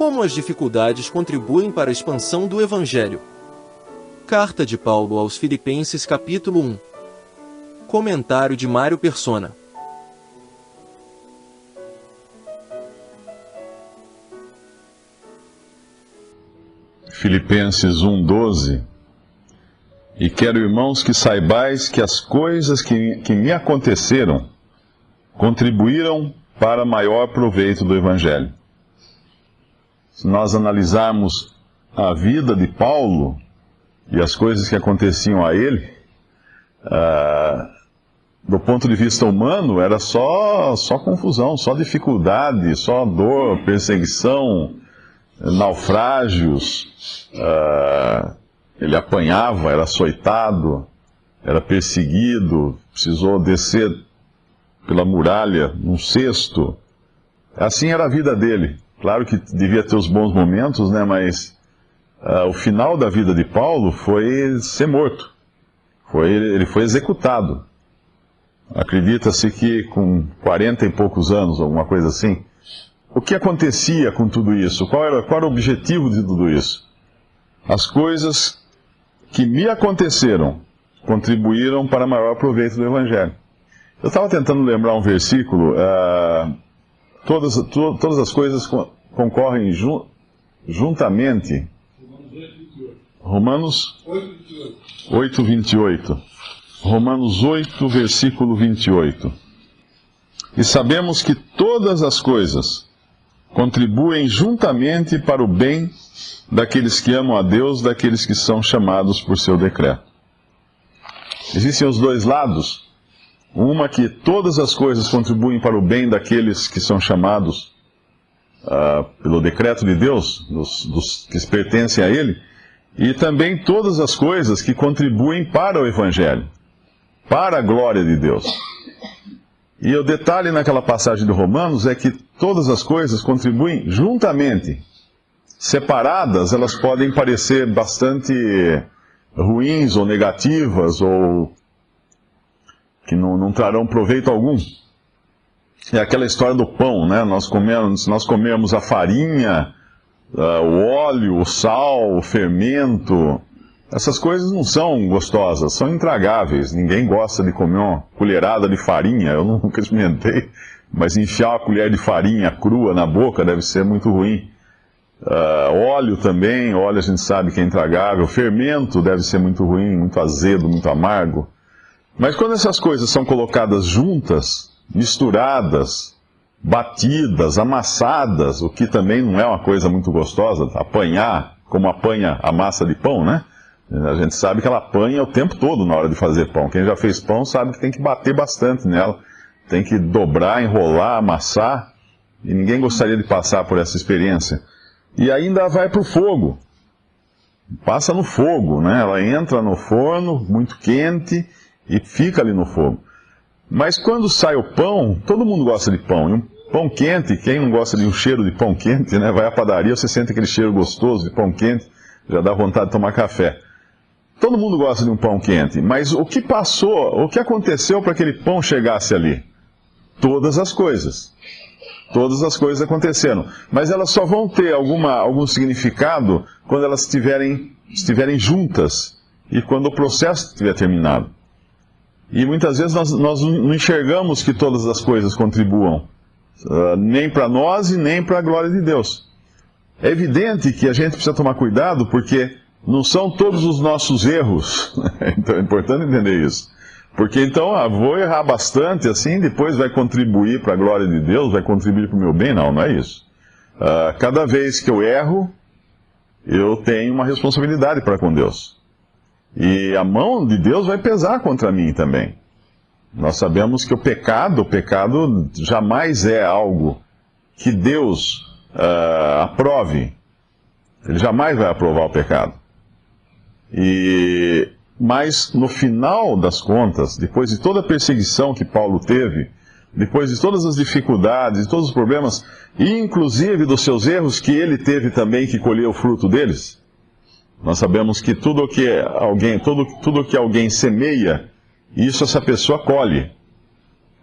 Como as dificuldades contribuem para a expansão do Evangelho. Carta de Paulo aos Filipenses capítulo 1. Comentário de Mário Persona. Filipenses 1:12. E quero, irmãos, que saibais que as coisas que me aconteceram contribuíram para maior proveito do Evangelho. Se nós analisarmos a vida de Paulo e as coisas que aconteciam a ele, do ponto de vista humano, era só confusão, só dificuldade, só dor, perseguição, naufrágios. Ele apanhava, era açoitado, era perseguido, precisou descer pela muralha num cesto. Assim era a vida dele. Claro que devia ter os bons momentos, né? Mas o final da vida de Paulo foi ser morto. Ele foi executado. Acredita-se que com 40 e poucos anos, alguma coisa assim. O que acontecia com tudo isso? Qual era o objetivo de tudo isso? As coisas que me aconteceram contribuíram para maior proveito do Evangelho. Eu estava tentando lembrar um versículo. Todas as coisas concorrem juntamente. Romanos 8:28. Romanos 8, versículo 28. E sabemos que todas as coisas contribuem juntamente para o bem daqueles que amam a Deus, daqueles que são chamados por seu decreto. Existem os dois lados. Uma que todas as coisas contribuem para o bem daqueles que são chamados pelo decreto de Deus, dos que pertencem a Ele, e também todas as coisas que contribuem para o Evangelho, para a glória de Deus. E o detalhe naquela passagem de Romanos é que todas as coisas contribuem juntamente. Separadas, elas podem parecer bastante ruins ou negativas, ou que não trarão proveito algum. É aquela história do pão, né? Se nós comermos a farinha, o óleo, o sal, o fermento, essas coisas não são gostosas, são intragáveis. Ninguém gosta de comer uma colherada de farinha, eu nunca experimentei, mas enfiar uma colher de farinha crua na boca deve ser muito ruim. Óleo também, óleo a gente sabe que é intragável, fermento deve ser muito ruim, muito azedo, muito amargo. Mas quando essas coisas são colocadas juntas, misturadas, batidas, amassadas, o que também não é uma coisa muito gostosa, apanhar, como apanha a massa de pão, né? A gente sabe que ela apanha o tempo todo na hora de fazer pão. Quem já fez pão sabe que tem que bater bastante nela, tem que dobrar, enrolar, amassar, e ninguém gostaria de passar por essa experiência. E ainda vai para o fogo, passa no fogo, né? Ela entra no forno, muito quente, e fica ali no fogo. Mas quando sai o pão, todo mundo gosta de pão. E um pão quente, quem não gosta de um cheiro de pão quente, né? Vai à padaria, você sente aquele cheiro gostoso de pão quente, já dá vontade de tomar café. Todo mundo gosta de um pão quente. Mas o que passou, o que aconteceu para que aquele pão chegasse ali? Todas as coisas. Todas as coisas aconteceram. Mas elas só vão ter algum significado quando elas estiverem juntas e quando o processo estiver terminado. E muitas vezes nós não enxergamos que todas as coisas contribuam, nem para nós e nem para a glória de Deus. É evidente que a gente precisa tomar cuidado, porque não são todos os nossos erros. Então é importante entender isso. Porque então, vou errar bastante, assim, depois vai contribuir para a glória de Deus, vai contribuir para o meu bem? Não é isso. Cada vez que eu erro, eu tenho uma responsabilidade para com Deus. E a mão de Deus vai pesar contra mim também. Nós sabemos que o pecado jamais é algo que Deus aprove. Ele jamais vai aprovar o pecado. Mas no final das contas, depois de toda a perseguição que Paulo teve, depois de todas as dificuldades, de todos os problemas, e inclusive dos seus erros que ele teve também que colher o fruto deles, nós sabemos que tudo que alguém semeia, isso essa pessoa colhe.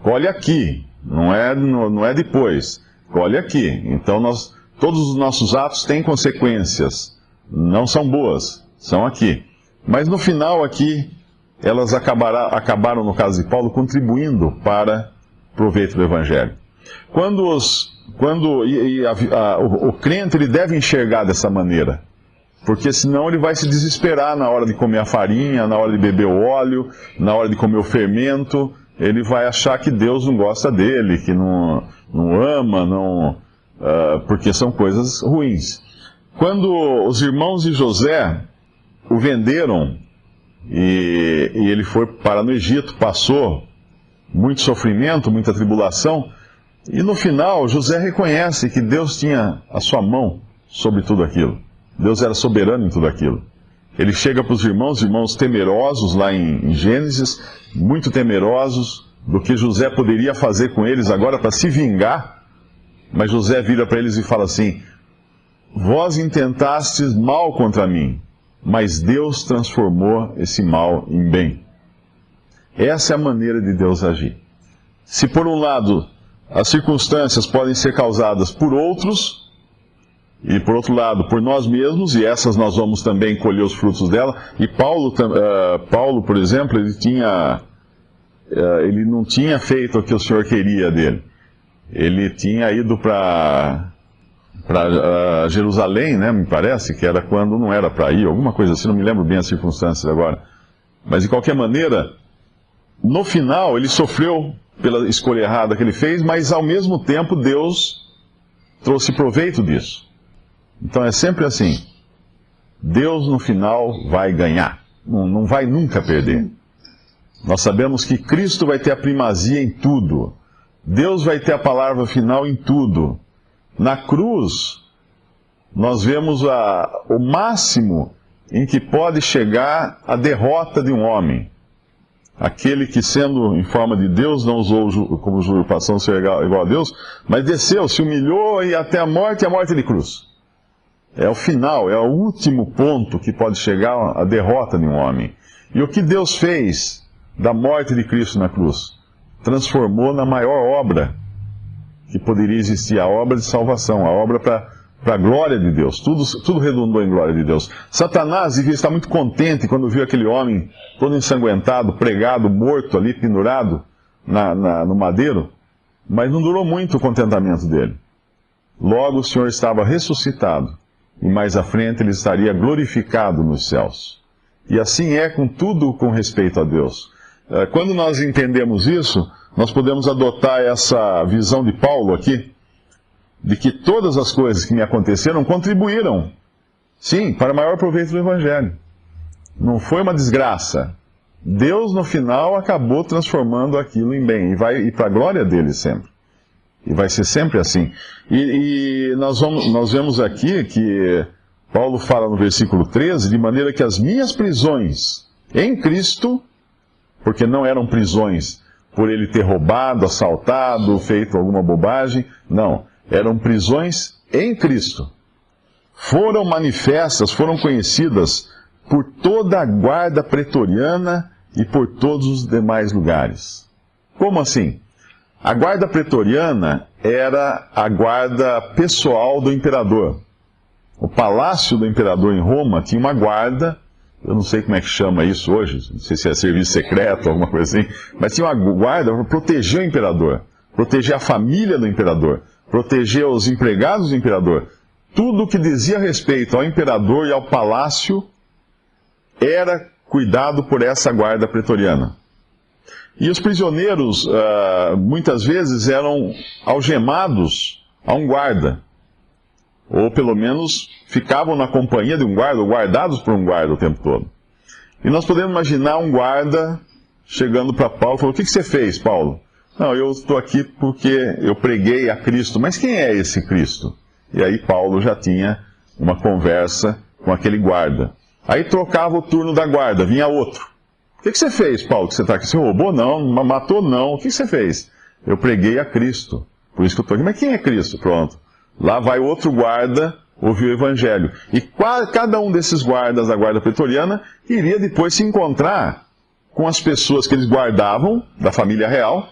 Colhe aqui, não é depois. Colhe aqui. Então Todos os nossos atos têm consequências. Não são boas, são aqui. Mas no final aqui, elas acabaram, no caso de Paulo, contribuindo para o proveito do Evangelho. O crente ele deve enxergar dessa maneira, porque senão ele vai se desesperar na hora de comer a farinha, na hora de beber o óleo, na hora de comer o fermento. Ele vai achar que Deus não gosta dele, que não ama, porque são coisas ruins. Quando os irmãos de José o venderam e ele foi para no Egito, passou muito sofrimento, muita tribulação, e no final José reconhece que Deus tinha a sua mão sobre tudo aquilo. Deus era soberano em tudo aquilo. Ele chega para os irmãos temerosos lá em Gênesis, muito temerosos do que José poderia fazer com eles agora para se vingar, mas José vira para eles e fala assim: vós intentastes mal contra mim, mas Deus transformou esse mal em bem. Essa é a maneira de Deus agir. Se por um lado as circunstâncias podem ser causadas por outros, e por outro lado por nós mesmos, e essas nós vamos também colher os frutos dela. E Paulo, por exemplo, ele não tinha feito o que o Senhor queria dele. Ele tinha ido para Jerusalém, né, me parece, que era quando não era para ir, alguma coisa assim, não me lembro bem as circunstâncias agora. Mas de qualquer maneira, no final ele sofreu pela escolha errada que ele fez, mas ao mesmo tempo Deus trouxe proveito disso. Então é sempre assim, Deus no final vai ganhar, não vai nunca perder. Nós sabemos que Cristo vai ter a primazia em tudo, Deus vai ter a palavra final em tudo. Na cruz, nós vemos o máximo em que pode chegar a derrota de um homem. Aquele que, sendo em forma de Deus, não usou como usurpação ser igual a Deus, mas desceu, se humilhou e até a morte de cruz. É o final, é o último ponto que pode chegar a derrota de um homem. E o que Deus fez da morte de Cristo na cruz? Transformou na maior obra que poderia existir, a obra de salvação, a obra para a glória de Deus. Tudo redundou em glória de Deus. Satanás devia estar muito contente quando viu aquele homem todo ensanguentado, pregado, morto ali, pendurado no madeiro, mas não durou muito o contentamento dele. Logo o Senhor estava ressuscitado, e mais à frente ele estaria glorificado nos céus. E assim é com tudo com respeito a Deus. Quando nós entendemos isso, nós podemos adotar essa visão de Paulo aqui, de que todas as coisas que me aconteceram contribuíram, sim, para o maior proveito do Evangelho. Não foi uma desgraça. Deus, no final, acabou transformando aquilo em bem, e para a glória dele sempre. E vai ser sempre assim. E nós vemos aqui que Paulo fala no versículo 13, de maneira que as minhas prisões em Cristo, porque não eram prisões por ele ter roubado, assaltado, feito alguma bobagem, não, eram prisões em Cristo. Foram manifestas, foram conhecidas por toda a guarda pretoriana e por todos os demais lugares. Como assim? A guarda pretoriana era a guarda pessoal do imperador. O palácio do imperador em Roma tinha uma guarda, eu não sei como é que chama isso hoje, não sei se é serviço secreto, alguma coisa assim, mas tinha uma guarda para proteger o imperador, proteger a família do imperador, proteger os empregados do imperador. Tudo que dizia respeito ao imperador e ao palácio era cuidado por essa guarda pretoriana. E os prisioneiros, muitas vezes, eram algemados a um guarda. Ou, pelo menos, ficavam na companhia de um guarda, ou guardados por um guarda o tempo todo. E nós podemos imaginar um guarda chegando para Paulo e falando: o que você fez, Paulo? Não, eu estou aqui porque eu preguei a Cristo. Mas quem é esse Cristo? E aí Paulo já tinha uma conversa com aquele guarda. Aí trocava o turno da guarda, vinha outro. O que você fez, Paulo, que você está aqui? Você roubou? Não. Matou? Não. O que você fez? Eu preguei a Cristo. Por isso que eu estou aqui. Mas quem é Cristo? Pronto. Lá vai outro guarda ouvir o Evangelho. E cada um desses guardas da guarda pretoriana iria depois se encontrar com as pessoas que eles guardavam, da família real,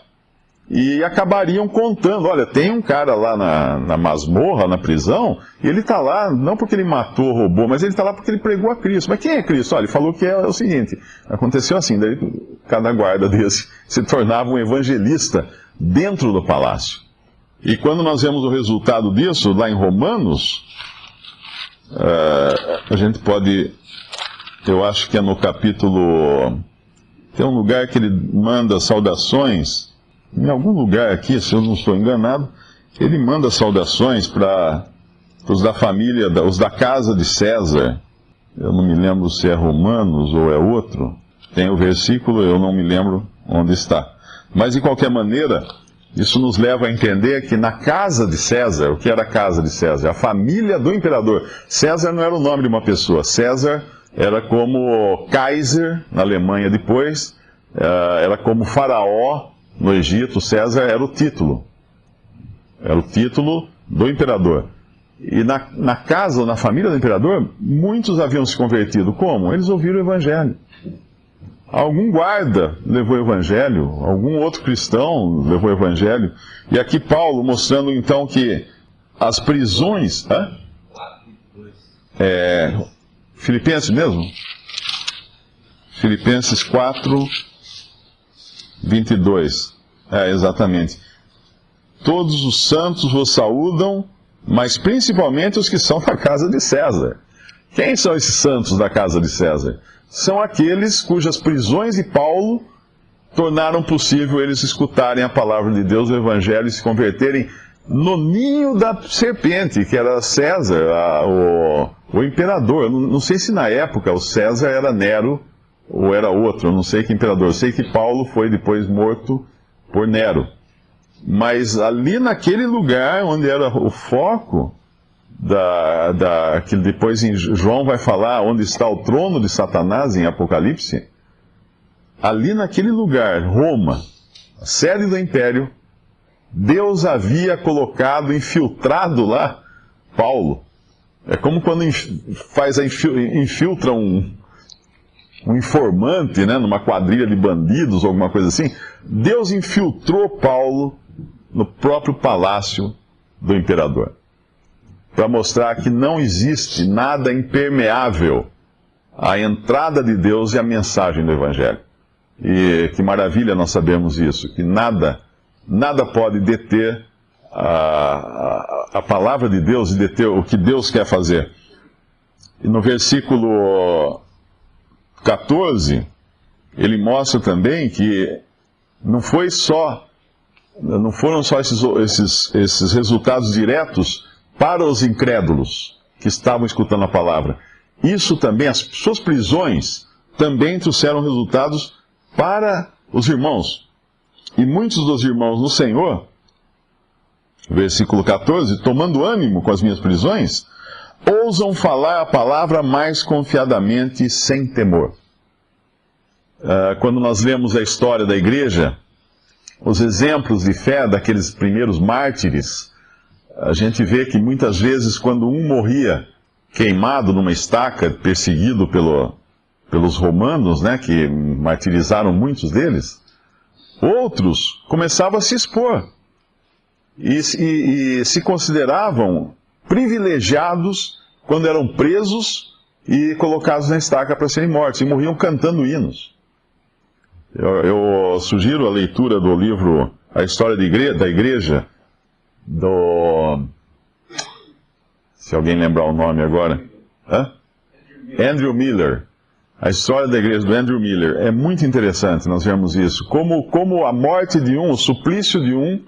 e acabariam contando, olha, tem um cara lá na masmorra, na prisão, e ele está lá, não porque ele matou, roubou, mas ele está lá porque ele pregou a Cristo. Mas quem é Cristo? Olha, ele falou que é o seguinte, aconteceu assim, daí cada guarda desse se tornava um evangelista dentro do palácio. E quando nós vemos o resultado disso, lá em Romanos, a gente pode, eu acho que é no capítulo, tem um lugar que ele manda saudações, em algum lugar aqui, se eu não estou enganado, ele manda saudações para os da família, os da casa de César. Eu não me lembro se é Romanos ou é outro. Tem o versículo, eu não me lembro onde está. Mas, de qualquer maneira, isso nos leva a entender que na casa de César, o que era a casa de César? A família do imperador. César não era o nome de uma pessoa. César era como Kaiser, na Alemanha depois, era como Faraó, no Egito. César era o título do imperador. E na casa ou na família do imperador, muitos haviam se convertido. Como? Eles ouviram o evangelho. Algum guarda levou o evangelho, algum outro cristão levou o evangelho. E aqui Paulo mostrando então que as prisões... Filipenses mesmo? Filipenses 4... 22. Exatamente. Todos os santos vos saúdam, mas principalmente os que são da casa de César. Quem são esses santos da casa de César? São aqueles cujas prisões de Paulo tornaram possível eles escutarem a palavra de Deus, o evangelho, e se converterem no ninho da serpente, que era César, o imperador. Não sei se na época o César era Nero, ou era outro, eu não sei que imperador. Eu sei que Paulo foi depois morto por Nero. Mas ali naquele lugar onde era o foco, que depois em João vai falar onde está o trono de Satanás em Apocalipse, ali naquele lugar, Roma, a sede do império, Deus havia colocado, infiltrado lá, Paulo. É como quando infiltra um informante, né, numa quadrilha de bandidos ou alguma coisa assim. Deus infiltrou Paulo no próprio palácio do imperador, para mostrar que não existe nada impermeável à entrada de Deus e à mensagem do evangelho. E que maravilha nós sabemos isso, que nada pode deter a palavra de Deus e deter o que Deus quer fazer. E no versículo 14, ele mostra também que não foram só esses resultados diretos para os incrédulos que estavam escutando a palavra. Isso também, as suas prisões, também trouxeram resultados para os irmãos. E muitos dos irmãos no Senhor, versículo 14, tomando ânimo com as minhas prisões, ousam falar a palavra mais confiadamente, sem temor. Quando nós lemos a história da igreja, os exemplos de fé daqueles primeiros mártires, a gente vê que muitas vezes quando um morria queimado numa estaca, perseguido pelos romanos, né, que martirizaram muitos deles, outros começavam a se expor e se consideravam privilegiados quando eram presos e colocados na estaca para serem mortos, e morriam cantando hinos. Eu sugiro a leitura do livro A História da Igreja, se alguém lembrar o nome agora, Andrew Miller. A História da Igreja do Andrew Miller. É muito interessante nós vemos isso. Como a morte de um, o suplício de um,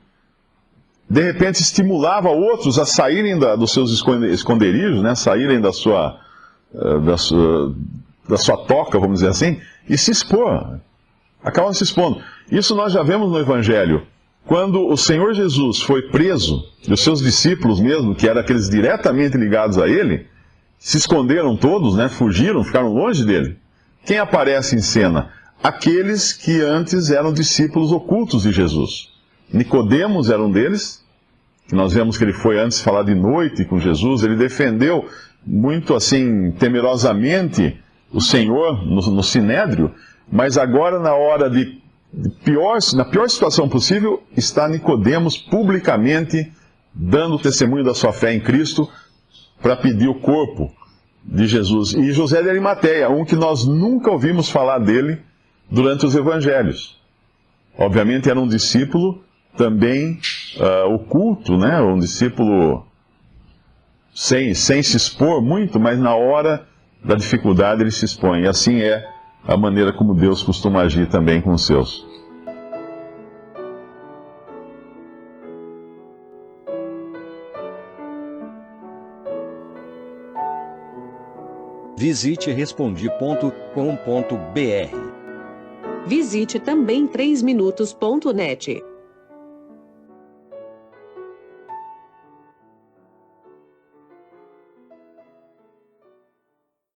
de repente estimulava outros a saírem dos seus esconderijos, né? Saírem da sua toca, vamos dizer assim, e se expor. Acabam se expondo. Isso nós já vemos no Evangelho. Quando o Senhor Jesus foi preso, e os seus discípulos mesmo, que eram aqueles diretamente ligados a ele, se esconderam todos, né? Fugiram, ficaram longe dele. Quem aparece em cena? Aqueles que antes eram discípulos ocultos de Jesus. Nicodemos era um deles, que nós vemos que ele foi antes falar de noite com Jesus. Ele defendeu muito assim, temerosamente, o Senhor no Sinédrio, mas agora na hora de na pior situação possível, está Nicodemos publicamente dando testemunho da sua fé em Cristo para pedir o corpo de Jesus. E José de Arimateia, um que nós nunca ouvimos falar dele durante os evangelhos. Obviamente era um discípulo também oculto, né? Um discípulo sem se expor muito, mas na hora da dificuldade ele se expõe. E assim é a maneira como Deus costuma agir também com os seus. Visite Respondi.com.br. Visite também 3minutos.net.